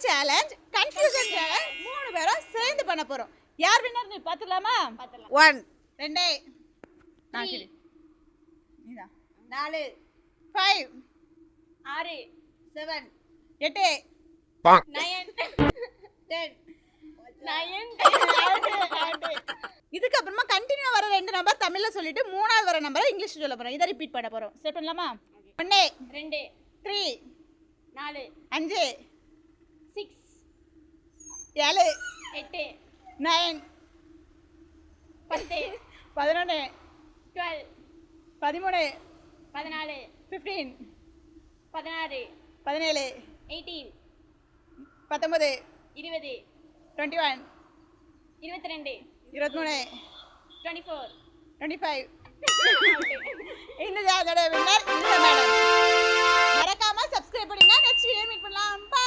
Challenge confusion challenge 3 பேரும் சேர்ந்து பண்ண போறோம். யார் வின்னர் நீ பாத்துலாமா? 1 2 3 நீதா 4 5 6 7 8 9 10 இதுக்கு அப்புறமா கண்டினியூ வர 2 நம்பர் தமிழ்ல சொல்லிட்டு மூணாவது வர நம்பரை இங்கிலீஷ்ல சொல்ல போறோம். இத ரிப்பீட் பண்ண போறோம். ஸ்டார்ட் பண்ணலாமா? 1 2 3 4 5 6 7 8 9 10 11 12 13 14 15 16 17 18 19 20 21 22 23 24 25 இந்த ஜாதோட வின்னர் இந்த மேடம். மறக்காம சப்ஸ்கிரைப் பண்ணுங்க. நெக்ஸ்ட் வீடியோ மீட் பண்ணலாம். பை.